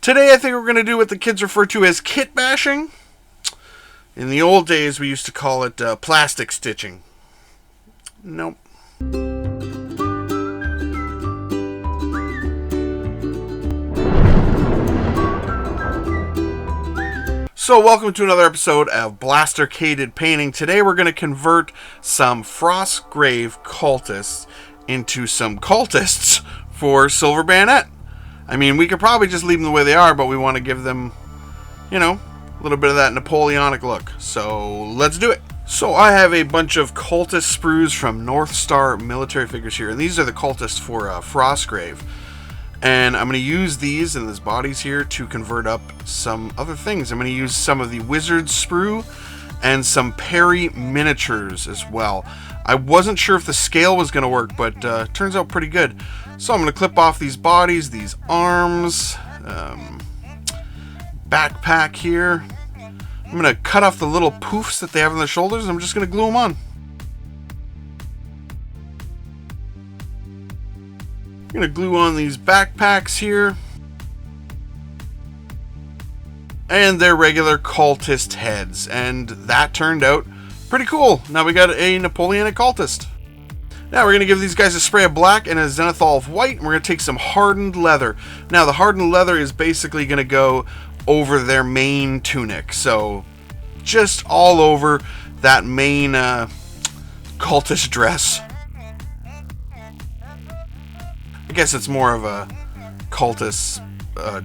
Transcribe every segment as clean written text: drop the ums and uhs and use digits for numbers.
Today I think we're going to do what the kids refer to as kitbashing. In the old days we used to call it plastic stitching. Nope. So welcome to another episode of Blastercaded Painting. Today we're going to convert some Frostgrave Cultists into some Cultists for Silver Bayonet. I mean, we could probably just leave them the way they are, but we want to give them, you know, a little bit of that Napoleonic look. So let's do it. So I have a bunch of Cultist sprues from North Star military figures here, and these are the Cultists for Frostgrave. And I'm going to use these and these bodies here to convert up some other things. I'm going to use some of the Wizard sprue and some Perry miniatures as well. I wasn't sure if the scale was going to work, but turns out pretty good. So I'm going to clip off these bodies, these arms, backpack here. I'm going to cut off the little poofs that they have on their shoulders, and I'm just going to glue them on. I'm going to glue on these backpacks here. And their regular cultist heads. And that turned out pretty cool. Now we got a Napoleonic cultist. Now we're going to give these guys a spray of black and a zenithal of white. And we're going to take some hardened leather. Now the hardened leather is basically going to go over their main tunic. So just all over that main cultist dress. I guess it's more of a cultist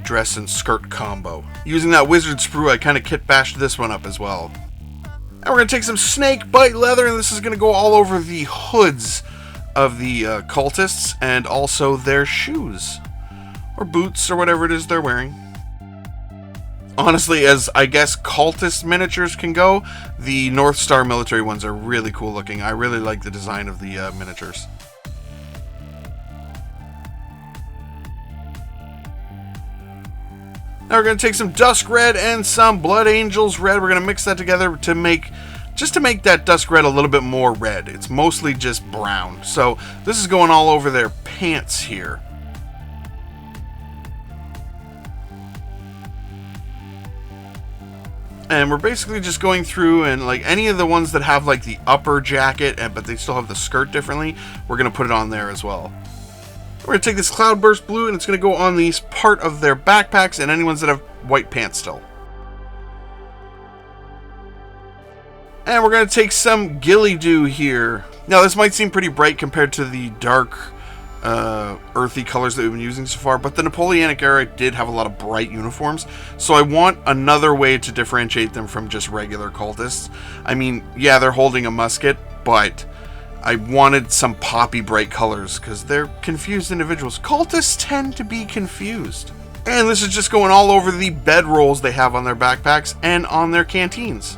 dress and skirt combo. Using that wizard sprue, I kind of kitbashed this one up as well. And we're going to take some snake bite leather, and this is going to go all over the hoods of the cultists and also their shoes. Or boots, or whatever it is they're wearing. Honestly, as I guess cultist miniatures can go, the North Star military ones are really cool looking. I really like the design of the miniatures. Now we're going to take some Dusk Red and some Blood Angels Red. We're going to mix that together to make that Dusk Red a little bit more red. It's mostly just brown. So this is going all over their pants here. And we're basically just going through and like any of the ones that have like the upper jacket, but they still have the skirt differently, we're going to put it on there as well. We're going to take this Cloudburst Blue, and it's going to go on these part of their backpacks and any ones that have white pants still. And we're going to take some Ghillie Dew here. Now, this might seem pretty bright compared to the dark, earthy colors that we've been using so far, but the Napoleonic era did have a lot of bright uniforms, so I want another way to differentiate them from just regular cultists. I mean, yeah, they're holding a musket, but I wanted some poppy bright colors because they're confused individuals. Cultists tend to be confused. And this is just going all over the bedrolls they have on their backpacks and on their canteens.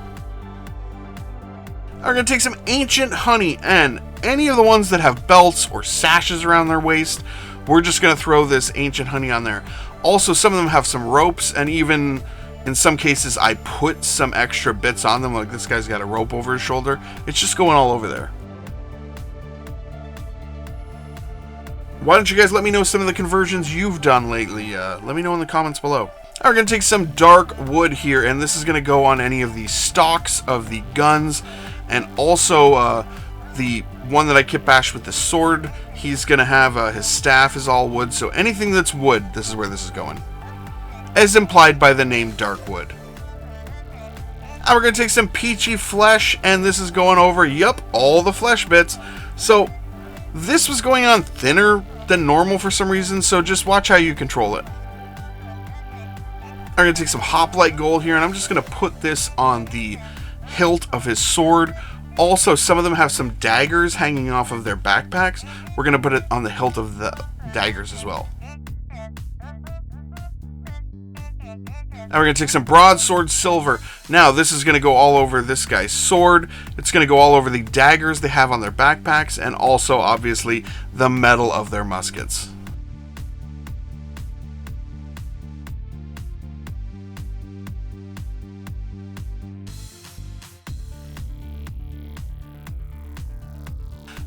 We're going to take some Ancient Honey, and any of the ones that have belts or sashes around their waist, we're just going to throw this Ancient Honey on there. Also, some of them have some ropes, and even in some cases I put some extra bits on them, like this guy's got a rope over his shoulder. It's just going all over there. Why don't you guys let me know some of the conversions you've done lately? Let me know in the comments below. We're going to take some dark wood here, and this is going to go on any of the stocks of the guns, and also the one that I kitbashed with the sword. He's going to have his staff is all wood, so anything that's wood, this is where this is going. As implied by the name Dark Wood. And we're going to take some peachy flesh, and this is going over, all the flesh bits. So this was going on thinner than normal for some reason, so just watch how you control it. I'm going to take some Hoplite Gold here, and I'm just going to put this on the hilt of his sword. Also, some of them have some daggers hanging off of their backpacks. We're going to put it on the hilt of the daggers as well. Now we're going to take some Broadsword Silver. Now this is going to go all over this guy's sword. It's going to go all over the daggers they have on their backpacks, and also obviously the metal of their muskets.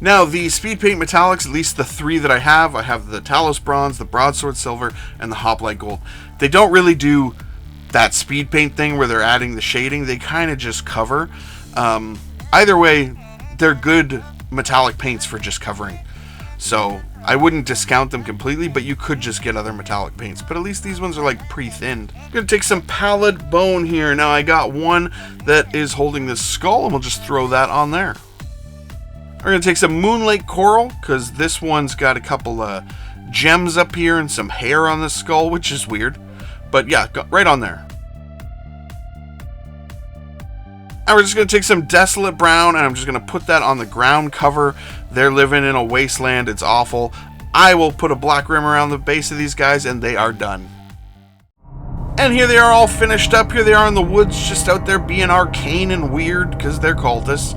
Now, the speed paint metallics, at least the 3 that I have the Talos Bronze, the Broadsword Silver, and the Hoplite Gold. They don't really do that speed paint thing where they're adding the shading. They kind of just cover. Either way, they're good metallic paints for just covering. So I wouldn't discount them completely, but you could just get other metallic paints. But at least these ones are like pre-thinned. I'm going to take some pallid bone here. Now I got one that is holding this skull, and we'll just throw that on there. We're going to take some Moonlake Coral, because this one's got a couple gems up here and some hair on the skull, which is weird. But yeah, right on there. And we're just going to take some Desolate Brown, and I'm just going to put that on the ground cover. They're living in a wasteland. It's awful. I will put a black rim around the base of these guys, and they are done. And here they are all finished up. Here they are in the woods, just out there being arcane and weird, because they're cultists.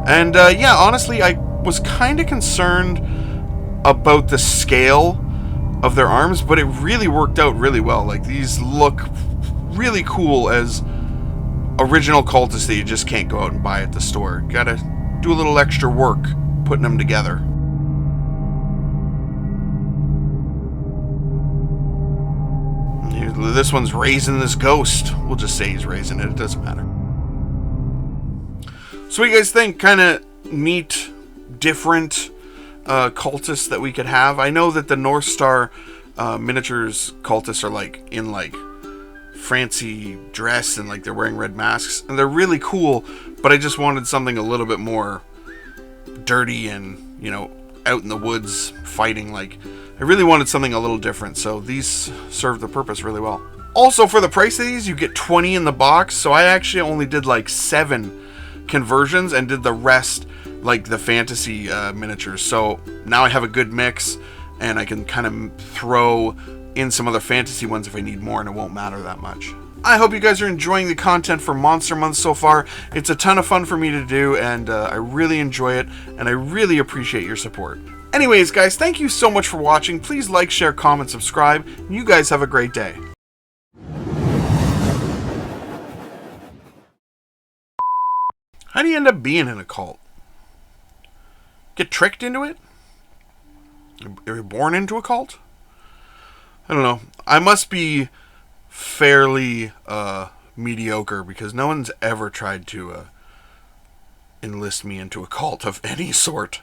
And yeah, honestly, I was kind of concerned about the scale of their arms, but it really worked out really well. Like, these look really cool as original cultists that you just can't go out and buy at the store. Gotta do a little extra work putting them together. This one's raising this ghost. We'll just say he's raising it. It doesn't matter. So what do you guys think? Kind of neat, different cultists that we could have. I know that the North Star miniatures cultists are like in like fancy dress and like they're wearing red masks, and they're really cool, but I just wanted something a little bit more dirty and, you know, out in the woods fighting. Like, I really wanted something a little different, so these serve the purpose really well. Also, for the price of these, you get 20 in the box, so I actually only did like 7 conversions and did the rest like the fantasy miniatures. So now I have a good mix, and I can kind of throw in some other fantasy ones if I need more, and it won't matter that much. I hope you guys are enjoying the content for Monster Month so far. It's a ton of fun for me to do, and I really enjoy it, and I really appreciate your support. Anyways, guys, thank you so much for watching. Please like, share, comment, subscribe. You guys have a great day. How do you end up being in a cult? Get tricked into it? Are you born into a cult? I don't know. I must be fairly mediocre, because no one's ever tried to enlist me into a cult of any sort.